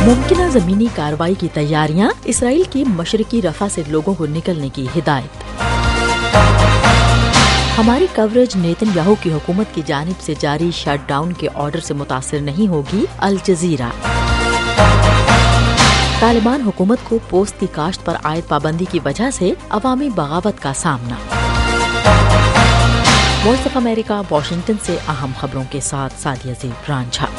मुमकिना ज़मीनी कार्रवाई की तैयारियां, इसराइल की मशरकी रफा से लोगों को निकलने की हिदायत। हमारी कवरेज नेतन्याहू की हुकूमत की जानिब से जारी शटडाउन के ऑर्डर से मुतासिर नहीं होगी, अल जज़ीरा। तालिबान हुकूमत को पोस्त की काश्त पर आयद पाबंदी की वजह से अवामी बगावत का सामना। वॉइस ऑफ अमेरिका वाशिंगटन से अहम खबरों के साथ सादिया ज़ेब रांझा।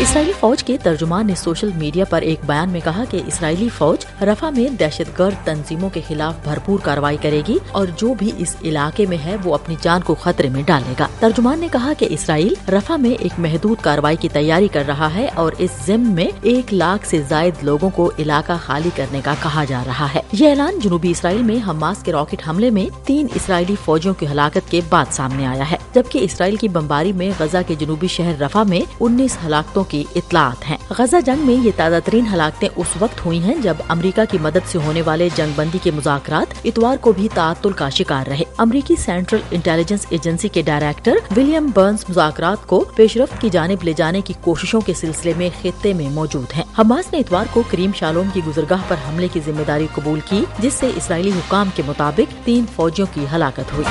इसराइली फौज के तर्जुमान ने सोशल मीडिया पर एक बयान में कहा कि इसराइली फौज रफा में दहशतगर्द तंजीमों के खिलाफ भरपूर कार्रवाई करेगी और जो भी इस इलाके में है वो अपनी जान को खतरे में डालेगा। तर्जुमान ने कहा कि इसराइल रफा में एक महदूद कार्रवाई की तैयारी कर रहा है और इस ज़िम्न में 1 लाख से जायद लोगों को इलाका खाली करने का कहा जा रहा है। ये ऐलान जनूबी इसराइल में हमास के रॉकेट हमले में 3 इसराइली फौजियों की हलाकत के बाद सामने आया है, जबकि इसराइल की बमबारी में गजा के जनूबी शहर रफा में 19 हलाकतों की इतलात हैं। गजा जंग में ये ताज़ा तरीन हलाकतें उस वक्त हुई हैं जब अमेरिका की मदद से होने वाले जंगबंदी के मुज़ाकरात इतवार को भी ताअत्तुल का शिकार रहे। अमेरिकी सेंट्रल इंटेलिजेंस एजेंसी के डायरेक्टर विलियम बर्न्स मुज़ाकरात को पेशरफ्त की जानिब ले जाने की कोशिशों के सिलसिले में खित्ते में मौजूद हैं। हमास ने इतवार को करीम शालोम की गुजरगाह पर हमले की जिम्मेदारी कबूल की, जिससे इसराइली हुकाम के मुताबिक 3 फौजियों की हलाकत हुई।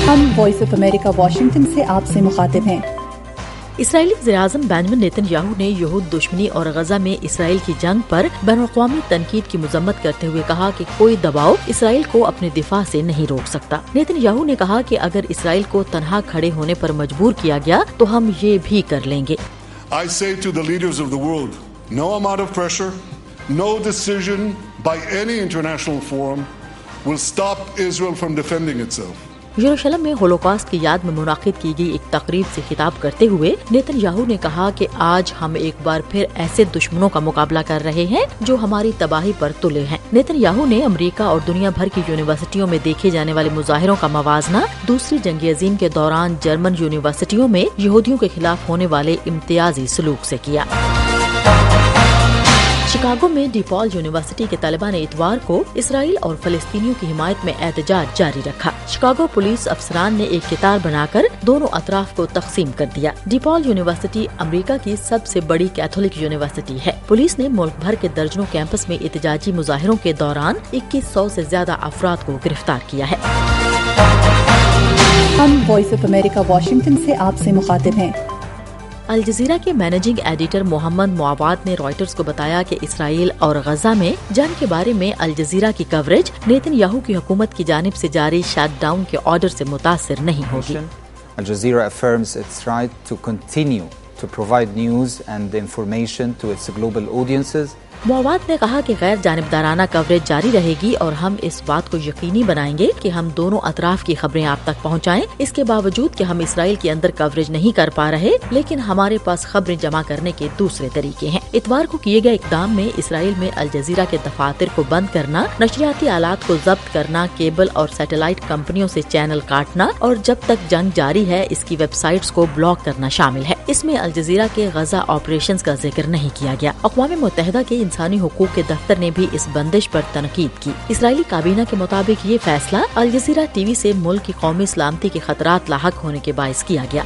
हम वॉइस ऑफ अमेरिका वाशिंगटन से आपसे मुखातिब हैं। इसराइली वज़ीर-ए-आज़म बेंजामिन नेतन्याहू ने यहूद दुश्मनी और गजा में इसराइल की जंग पर बैनुल-अक़वामी तनकीद की मज़म्मत करते हुए कहा कि कोई दबाव इसराइल को अपने दिफा से नहीं रोक सकता। नेतन्याहू ने कहा कि अगर इसराइल को तन्हा खड़े होने पर मजबूर किया गया तो हम ये भी कर लेंगे। I say to the leaders of the world, no amount of pressure, no decision by any international forum will stop Israel from defending itself. यरूशलेम में होलोकॉस्ट की याद में मुनाकिद की गई एक तकरीब से खिताब करते हुए नेतन्याहू ने कहा कि आज हम एक बार फिर ऐसे दुश्मनों का मुकाबला कर रहे हैं जो हमारी तबाही पर तुले हैं। नेतन्याहू ने अमेरिका और दुनिया भर की यूनिवर्सिटियों में देखे जाने वाले मुजाहिरों का मवाजना दूसरी जंग अज़ीम के दौरान जर्मन यूनिवर्सिटियों में यहूदियों के खिलाफ होने वाले इम्तियाजी सलूक से किया। शिकागो में डिपॉल यूनिवर्सिटी के तलबा ने इतवार को इसराइल और फलस्तीनियों की हिमायत में एहतजाज जारी रखा। शिकागो पुलिस अफसरान ने एक कितार बनाकर दोनों अतराफ को तकसीम कर दिया। डिपॉल यूनिवर्सिटी अमेरिका की सबसे बड़ी कैथोलिक यूनिवर्सिटी है। पुलिस ने मुल्क भर के दर्जनों कैंपस में एहतजाजी मुजाहिरों के दौरान 2100 से ज्यादा अफराद को गिरफ्तार किया है। हम वॉइस ऑफ अमेरिका वाशिंगटन से आपसे मुखातिब हैं। अल जज़ीरा के मैनेजिंग एडिटर मोहम्मद मुआवाद ने रॉयटर्स को बताया कि इसराइल और गजा में जंग के बारे में अल जज़ीरा की कवरेज नेतन्याहू की हुकूमत की जानिब से जारी शटडाउन के ऑर्डर से मुतासिर नहीं होगी। Al Jazeera affirms its right to continue to provide news and information to its global audiences. मुआवाद ने कहा कि गैर जानिबदाराना कवरेज जारी रहेगी और हम इस बात को यकीनी बनाएंगे कि हम दोनों अतराफ की खबरें आप तक पहुंचाएं। इसके बावजूद कि हम इसराइल के अंदर कवरेज नहीं कर पा रहे, लेकिन हमारे पास खबरें जमा करने के दूसरे तरीके हैं। इतवार को किए गए इकदाम में इसराइल में अल जज़ीरा के दफातर को बंद करना, नशरियाती आलात को जब्त करना, केबल और सैटेलाइट कंपनियों से चैनल काटना और जब तक जंग जारी है इसकी वेबसाइट्स को ब्लॉक करना शामिल है। इसमें अल जज़ीरा के गजा ऑपरेशंस का जिक्र नहीं किया गया। अक़वाम मुत्तहिदा के इंसानी हुकूक के दफ्तर ने भी इस बंदिश पर तनकीद की। इसराइली काबीना के मुताबिक ये फैसला अल जज़ीरा टीवी से मुल्क की कौमी सलामती के खतरात लाहक होने के बाइस किया गया।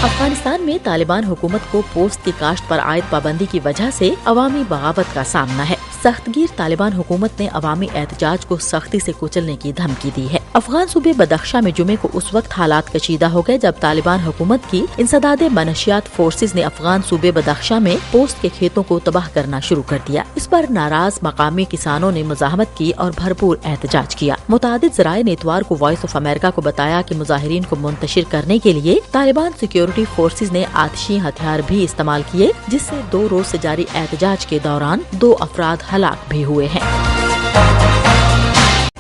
अफगानिस्तान में तालिबान हुकूमत को पोस्त की काश्त पर आयद पाबंदी की वजह से अवामी बगावत का सामना है। सख्तगीर तालिबान हुकूमत ने अवामी एहतजाज को सख्ती से कुचलने की धमकी दी है। अफगान सूबे बदख्शा में जुमे को उस वक्त हालात कशीदा हो गए जब तालिबान हुकूमत की इंसदादे मनशियात फोर्सेज ने अफगान सूबे बदख्शा में पोस्त के खेतों को तबाह करना शुरू कर दिया। इस पर नाराज मकामी किसानों ने मुजाहमत की और भरपूर एहतजाज किया। मुतादिद ज़राए ने इतवार को वॉइस ऑफ अमेरिका को बताया कि मुजाहिरीन को मुंतशिर करने के लिए तालिबान सिक्योरिटी फोर्सेज ने आतिशी हथियार भी इस्तेमाल किए, जिससे 2 रोज से जारी एहतजाज के दौरान 2 अफराद हलाक भी हुए हैं।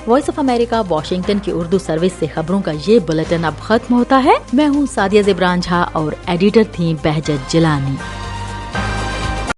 वॉइस ऑफ अमेरिका वाशिंगटन की उर्दू सर्विस से खबरों का ये बुलेटिन अब खत्म होता है। मैं हूँ सादिया ज़ेब रांझा और एडिटर थी बहजत जिलानी।